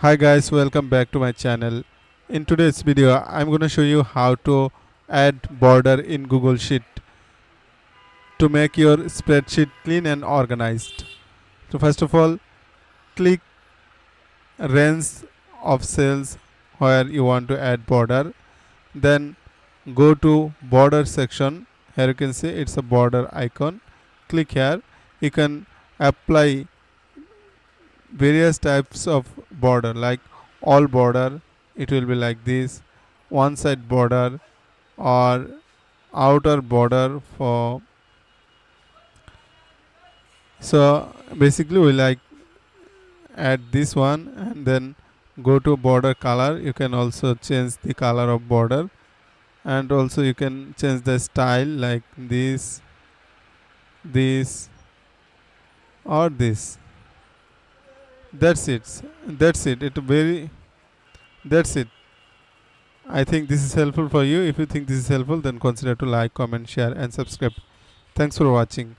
Hi guys, welcome back to my channel. In today's video I'm going to show you how to add border in Google Sheet to make your spreadsheet clean and organized. So first of all, click range of cells where you want to add border, then go to border section. Here you can see it's a border icon. Click here. You can apply various types of border like all border, it will be like this, one side border or outer border for. So basically we like add this one and then go to border color. You can also change the color of border and also you can change the style like this or this. That's it it very that's it. I think this is helpful for you. If you think this is helpful, then consider to like, comment, share and subscribe. Thanks for watching.